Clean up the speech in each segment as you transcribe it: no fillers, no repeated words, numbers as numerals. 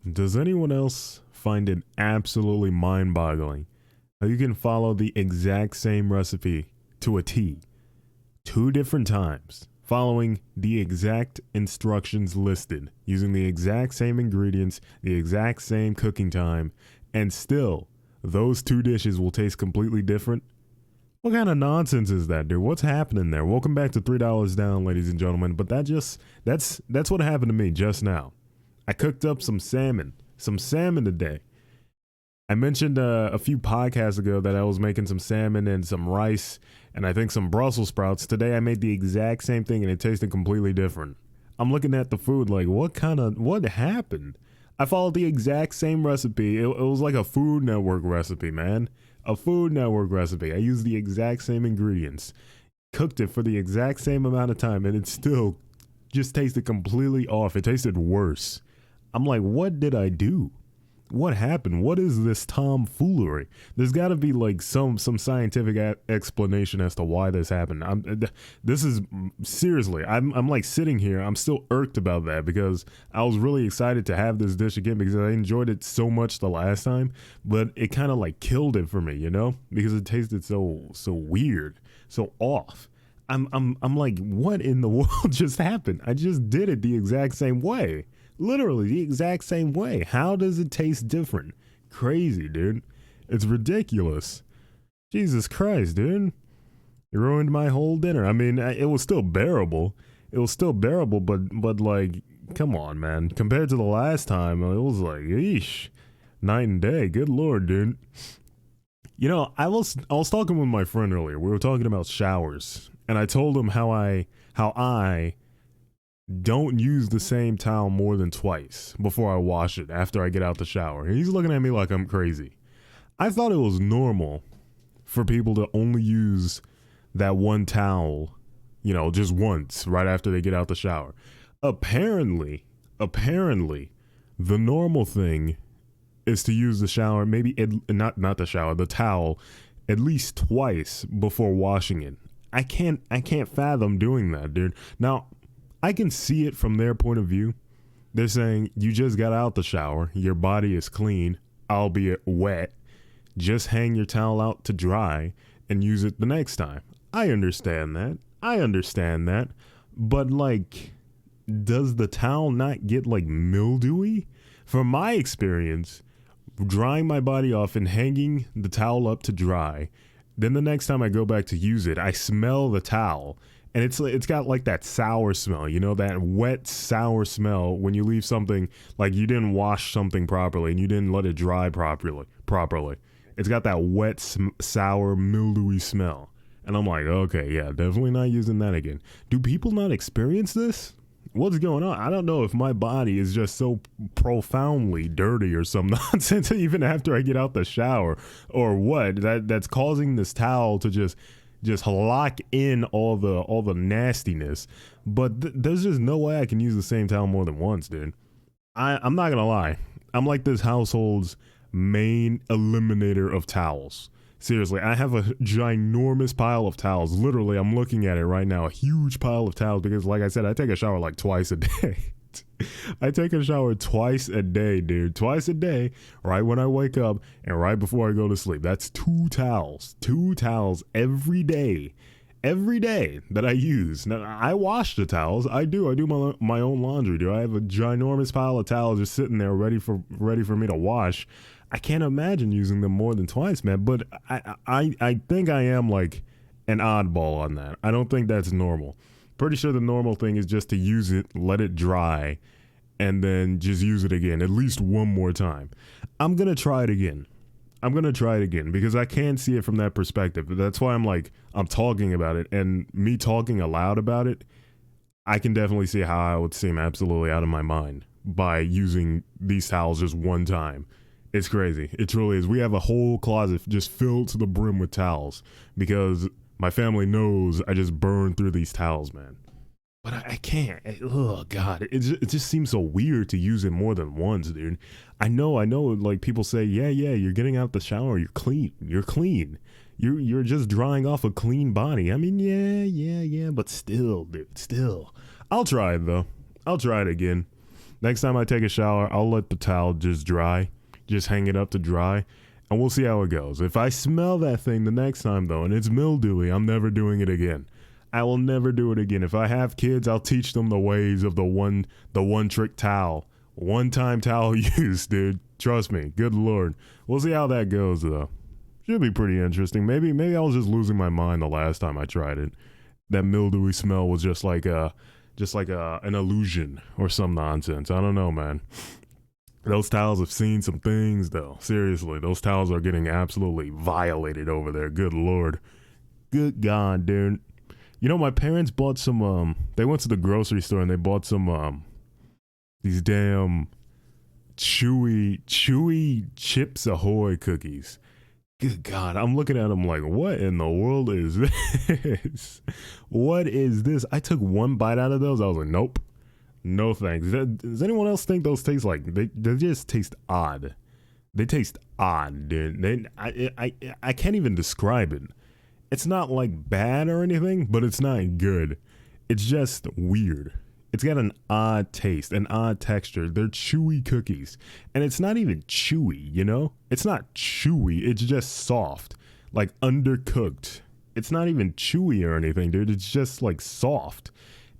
Does anyone else find it absolutely mind-boggling how you can follow the exact same recipe to a T two different times, following the exact instructions listed, using the exact same ingredients, the exact same cooking time, and still those two dishes will taste completely different? What kind of nonsense is that, dude? What's happening there? Welcome back to $3 Down, ladies and gentlemen. But that's what happened to me just now. I cooked up some salmon today. I mentioned a few podcasts ago that I was making some salmon and some rice and I think some Brussels sprouts. Today I made the exact same thing and it tasted completely different. I'm looking at the food like, what happened? I followed the exact same recipe. It was like a Food Network recipe, man. A Food Network recipe. I used the exact same ingredients, cooked it for the exact same amount of time, and it still just tasted completely off. It tasted worse. I'm like, what did I do? What happened? What is this tomfoolery? There's got to be like some scientific explanation as to why this happened. This is seriously. I'm like sitting here. I'm still irked about that because I was really excited to have this dish again because I enjoyed it so much the last time, but it kind of like killed it for me, you know, because it tasted so weird, so off. I'm like, what in the world just happened? I just did it the exact same way. Literally the exact same way. How does it taste different? Crazy, dude. It's ridiculous. Jesus Christ, dude. You ruined my whole dinner. I mean, it was still bearable. It was still bearable, but like, come on, man. Compared to the last time, it was like, eesh, night and day. Good Lord, dude. You know, I was talking with my friend earlier. We were talking about showers, and I told him how I don't use the same towel more than twice before I wash it after I get out the shower. And he's looking at me like I'm crazy. I thought it was normal for people to only use that one towel, you know, just once right after they get out the shower. Apparently, the normal thing is to use the shower, maybe not the shower, the towel, at least twice before washing it. I can't fathom doing that, dude. Now, I can see it from their point of view. They're saying you just got out the shower, your body is clean, albeit wet. Just hang your towel out to dry and use it the next time. I understand that. But like, does the towel not get like mildewy? From my experience, drying my body off and hanging the towel up to dry, then the next time I go back to use it, I smell the towel. And it's got like that sour smell, you know, that wet, sour smell when you leave something, like you didn't wash something properly and you didn't let it dry properly. It's got that wet, sour, mildewy smell. And I'm like, okay, yeah, definitely not using that again. Do people not experience this? What's going on? I don't know if my body is just so profoundly dirty or some nonsense even after I get out the shower or what that's causing this towel to just lock in all the nastiness. But there's just no way I can use the same towel more than once, dude. I'm not gonna lie. I'm like this household's main eliminator of towels. Seriously, I have a ginormous pile of towels. Literally, I'm looking at it right now. A huge pile of towels because, like I said, I take a shower like twice a day. I take a shower twice a day, dude. Twice a day, right when I wake up and right before I go to sleep. That's two towels every day that I use. Now, I wash the towels. I do my own laundry, dude. I have a ginormous pile of towels just sitting there ready for me to wash. I can't imagine using them more than twice, man. But I think I am like an oddball on that. I don't think that's normal. Pretty sure the normal thing is just to use it, let it dry, and then just use it again, at least one more time. I'm going to try it again because I can see it from that perspective. That's why I'm talking about it, and me talking aloud about it, I can definitely see how I would seem absolutely out of my mind by using these towels just one time. It's crazy. It truly is. We have a whole closet just filled to the brim with towels because my family knows I just burn through these towels, man. But I can't. Oh, God. It just seems so weird to use it more than once, dude. I know. Like, people say, yeah, you're getting out the shower. You're clean. You're just drying off a clean body. I mean, yeah. But still, dude, still. I'll try it, though. I'll try it again. Next time I take a shower, I'll let the towel just dry, just hang it up to dry, and we'll see how it goes. If I smell that thing the next time though, and it's mildewy, I'm never doing it again. I will never do it again. If I have kids, I'll teach them the ways of the one trick towel. One time towel use, dude. Trust me. Good Lord. We'll see how that goes though. Should be pretty interesting. Maybe I was just losing my mind the last time I tried it. That mildewy smell was just like an illusion or some nonsense. I don't know, man. Those towels have seen some things though. Seriously, those towels are getting absolutely violated over there. Good Lord. Good God, dude. You know, my parents bought some, they went to the grocery store and they bought some, these damn Chewy Chips Ahoy cookies. Good God, I'm looking at them like, what in the world is this? What is this? I took one bite out of those. I was like, nope, no thanks. Does anyone else think those taste like, they just taste odd? They taste odd, dude. I can't even describe it. It's not like bad or anything, but it's not good. It's just weird. It's got an odd taste, an odd texture. They're chewy cookies. And it's not even chewy, you know? It's not chewy. It's just soft, like undercooked. It's not even chewy or anything, dude. It's just like soft.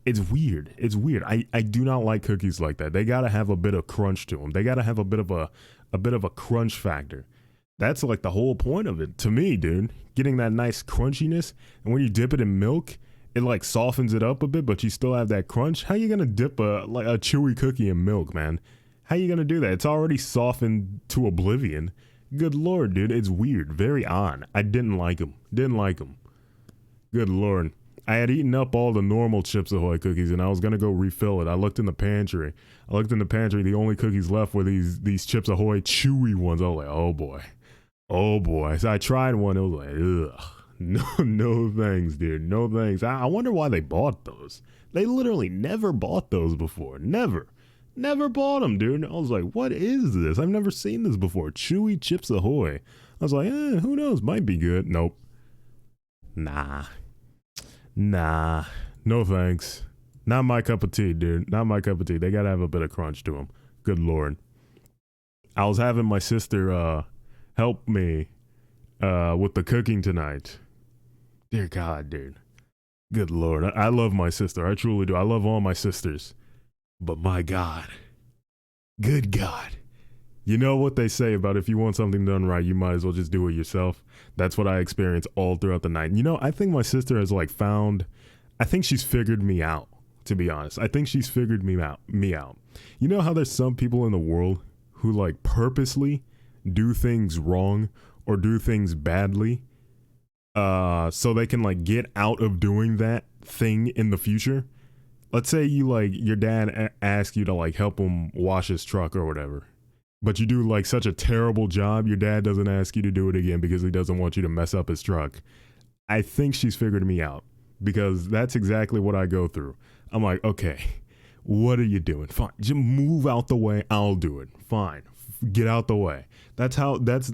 It's weird. It's weird. I do not like cookies like that. They gotta have a bit of crunch to them. They gotta have a bit of a crunch factor. That's like the whole point of it to me, dude. Getting that nice crunchiness, and when you dip it in milk, it like softens it up a bit, but you still have that crunch. How you gonna dip a chewy cookie in milk, man? How you gonna do that? It's already softened to oblivion. Good Lord, dude. It's weird. Very odd. I didn't like them. Didn't like them. Good Lord. I had eaten up all the normal Chips Ahoy cookies, and I was gonna go refill it. I looked in the pantry. The only cookies left were these Chips Ahoy chewy ones. I was like, oh boy. Oh boy. So I tried one. It was like, ugh. No thanks, dude. No thanks. I wonder why they bought those. They literally never bought those before. Never bought them, dude. I was like, what is this? I've never seen this before. Chewy Chips Ahoy. I was like, who knows? Might be good. Nope. Nah. No thanks. Not my cup of tea, dude. Not my cup of tea. They gotta have a bit of crunch to them. Good Lord. I was having my sister help me with the cooking tonight. Dear God, dude. Good Lord. I love my sister. I truly do. I love all my sisters. But my God. Good God. You know what they say about if you want something done right, you might as well just do it yourself. That's what I experienced all throughout the night. You know, I think my sister has like I think she's figured me out, to be honest. I think she's figured me out. You know how there's some people in the world who like purposely do things wrong or do things badly so they can like get out of doing that thing in the future? Let's say you like your dad asks you to like help him wash his truck or whatever, but you do like such a terrible job, your dad doesn't ask you to do it again because he doesn't want you to mess up his truck. I think she's figured me out because that's exactly what I go through. I'm like, okay, what are you doing? Fine, just move out the way. I'll do it. Fine, get out the way. That's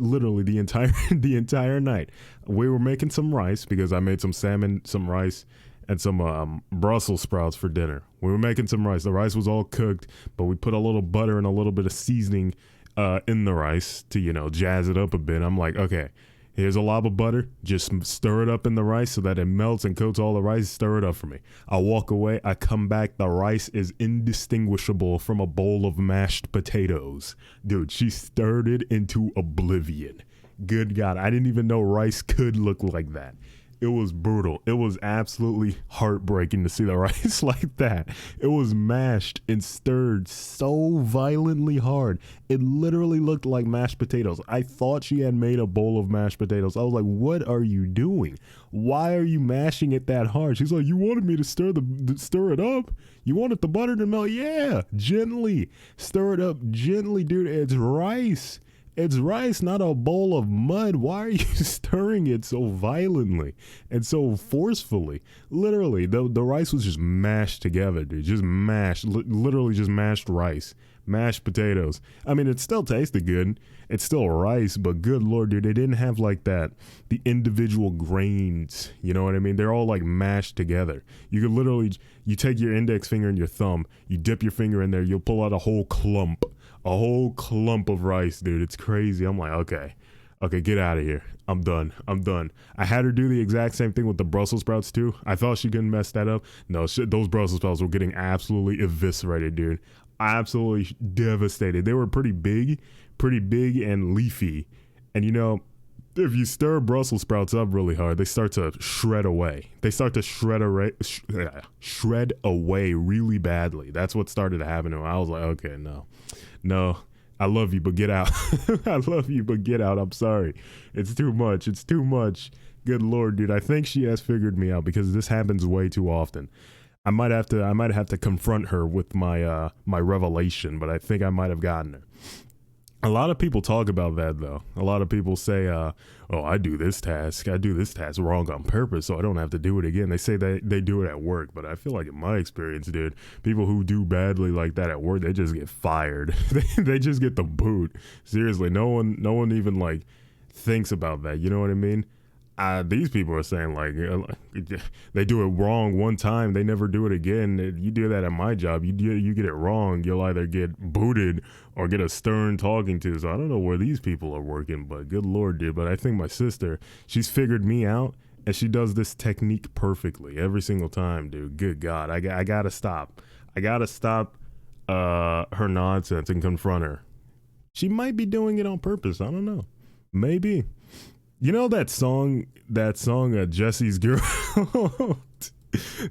literally the entire night. We were making some rice because I made some salmon, some rice, and some Brussels sprouts for dinner. We were making some rice. The rice was all cooked, but we put a little butter and a little bit of seasoning in the rice to, you know, jazz it up a bit. I'm like, okay, here's a lob of butter. Just stir it up in the rice so that it melts and coats all the rice. Stir it up for me. I walk away. I come back. The rice is indistinguishable from a bowl of mashed potatoes. Dude, she stirred it into oblivion. Good God. I didn't even know rice could look like that. It was brutal. It was absolutely heartbreaking to see the rice like that. It was mashed and stirred so violently hard. It literally looked like mashed potatoes. I thought she had made a bowl of mashed potatoes. I was like, what are you doing? Why are you mashing it that hard? She's like, you wanted me to stir it up? You wanted the butter to melt? Yeah, gently. Stir it up gently, dude. It's rice. It's rice, not a bowl of mud. Why are you stirring it so violently and so forcefully? Literally, the rice was just mashed together, dude. Just mashed, literally just mashed rice. mashed potatoes. I mean, it still tasted good. It's still rice, but good Lord, dude, they didn't have like that, the individual grains. You know what I mean? They're all like mashed together. You could literally, you take your index finger and your thumb, you dip your finger in there, you'll pull out a whole clump of rice, dude. It's crazy. I'm like, okay, get out of here. I'm done. I had her do the exact same thing with the Brussels sprouts too. I thought she couldn't mess that up. No, those Brussels sprouts were getting absolutely eviscerated, dude. Absolutely devastated. They were pretty big and leafy. And you know, if you stir Brussels sprouts up really hard, they start to shred away. They start to shred away really badly. That's what started to happen to me. I was like, okay, no. I love you, but get out. I love you, but get out. I'm sorry. It's too much. Good Lord, dude. I think she has figured me out because this happens way too often. I might have to confront her with my my revelation, but I think I might have gotten her. A lot of people talk about that though. A lot of people say, oh, I do this task wrong on purpose so I don't have to do it again. They say they do it at work, but I feel like in my experience, dude, people who do badly like that at work, they just get fired. They just get the boot. Seriously, no one even like thinks about that. You know what I mean? These people are saying like they do it wrong one time, they never do it again. You do that at my job, you get it wrong, you'll either get booted or get a stern talking to. So I don't know where these people are working, but good Lord, dude. But I think my sister, she's figured me out, and she does this technique perfectly every single time, dude. Good God, I gotta stop. Her nonsense and confront her. She might be doing it on purpose. I don't know. Maybe. You know that song, Jessie's Girl?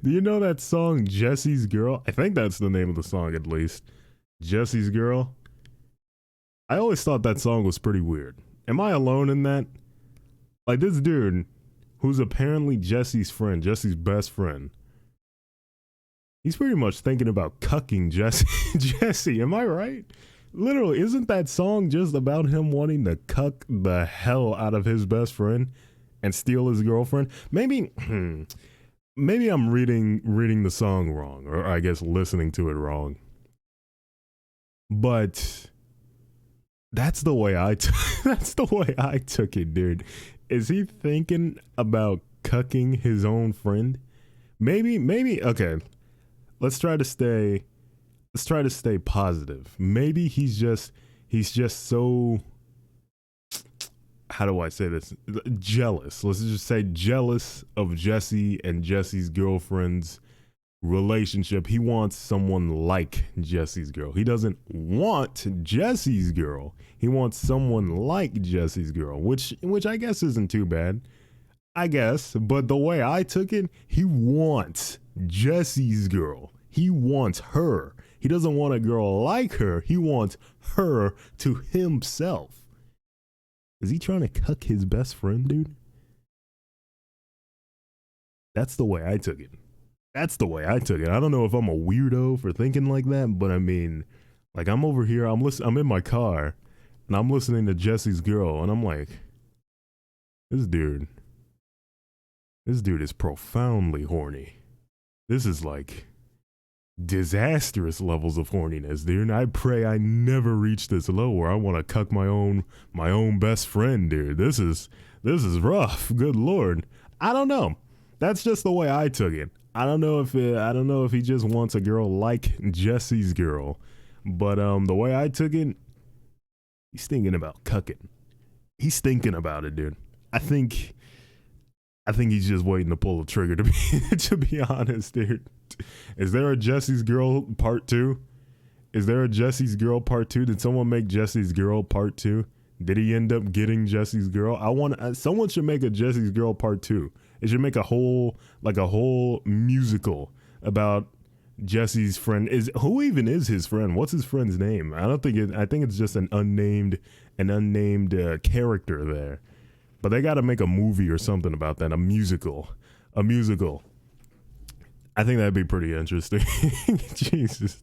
Do you know that song, Jessie's Girl? I think that's the name of the song, at least. Jessie's Girl. I always thought that song was pretty weird. Am I alone in that? Like, this dude, who's apparently Jessie's friend, Jessie's best friend, he's pretty much thinking about cucking Jessie. Am I right? Literally, isn't that song just about him wanting to cuck the hell out of his best friend and steal his girlfriend? Maybe I'm reading the song wrong, or I guess listening to it wrong. But that's the way I took it, dude. Is he thinking about cucking his own friend? Maybe okay. Let's try to stay positive. Maybe he's just so, how do I say this? Jealous. Let's just say jealous of Jessie and Jessie's girlfriend's relationship. He wants someone like Jessie's girl. He doesn't want Jessie's girl. He wants someone like Jessie's girl, which I guess isn't too bad. I guess, but the way I took it, he wants Jessie's girl. He wants her. He doesn't want a girl like her. He wants her to himself. Is he trying to cuck his best friend, dude? That's the way I took it. I don't know if I'm a weirdo for thinking like that, but I mean, like, I'm over here, I'm in my car, and I'm listening to Jessie's Girl, and I'm like, this dude is profoundly horny. This is like disastrous levels of horniness, dude. I pray I never reach this low where I want to cuck my own best friend, dude. This is rough. Good Lord. I don't know. That's just the way I took it. I don't know if he just wants a girl like Jessie's girl, but the way I took it, he's thinking about cucking. He's thinking about it, dude. I think he's just waiting to pull the trigger, to be honest, dude. Is there a Jessie's Girl part 2? Did someone make Jessie's Girl part 2? Did he end up getting Jessie's Girl? Someone should make a Jessie's Girl part 2. It should make a whole musical about Jessie's friend. Who even is his friend? What's his friend's name? I think it's just an unnamed character there. But they got to make a movie or something about that. A musical. I think that'd be pretty interesting. Jesus.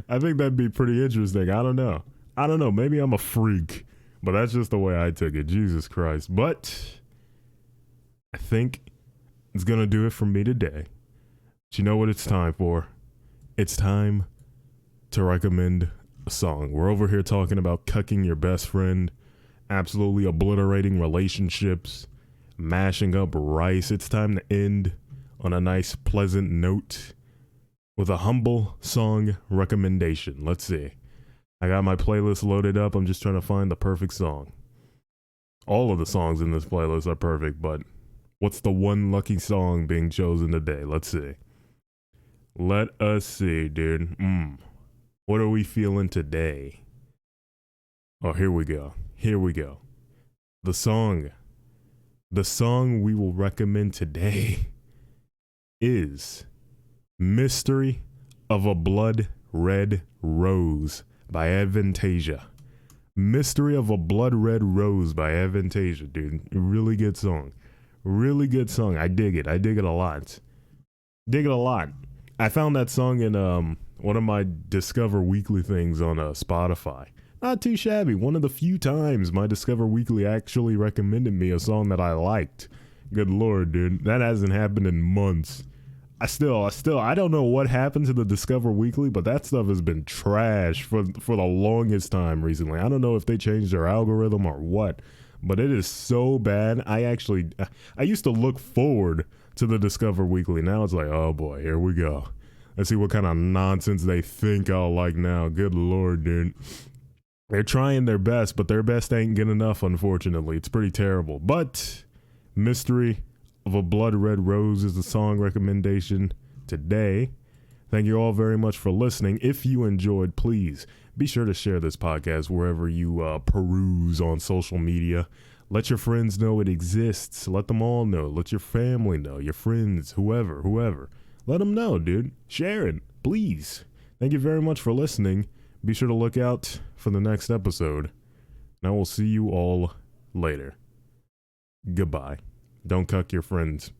I think that'd be pretty interesting. I don't know. Maybe I'm a freak, but that's just the way I took it. Jesus Christ. But I think it's going to do it for me today. But you know what it's time for? It's time to recommend a song. We're over here talking about cucking your best friend, absolutely obliterating relationships, mashing up rice. It's time to end on a nice, pleasant note with a humble song recommendation. Let's see. I got my playlist loaded up. I'm just trying to find the perfect song. All of the songs in this playlist are perfect, but what's the one lucky song being chosen today? Let's see. Let us see, dude. What are we feeling today? Oh, here we go. Here we go. The song we will recommend today is Mystery of a Blood Red Rose by Avantasia. Mystery of a Blood Red Rose by Avantasia, dude. Really good song. Really good song. I dig it. I dig it a lot. Dig it a lot. I found that song in one of my Discover Weekly things on Spotify. Not too shabby. One of the few times my Discover Weekly actually recommended me a song that I liked. Good Lord, dude. That hasn't happened in months. I don't know what happened to the Discover Weekly, but that stuff has been trash for the longest time recently. I don't know if they changed their algorithm or what, but it is so bad. I used to look forward to the Discover Weekly. Now it's like, oh boy, here we go. Let's see what kind of nonsense they think I'll like now. Good Lord, dude. They're trying their best, but their best ain't good enough, unfortunately. It's pretty terrible. But Mystery of a Blood Red Rose is the song recommendation today. Thank you all very much for listening. If you enjoyed, please be sure to share this podcast wherever you peruse on social media. Let your friends know it exists. Let them all know. Let your family know, your friends, whoever. Let them know, dude. Share it, please. Thank you very much for listening. Be sure to look out for the next episode. And I will see you all later. Goodbye. Don't cuck your friends.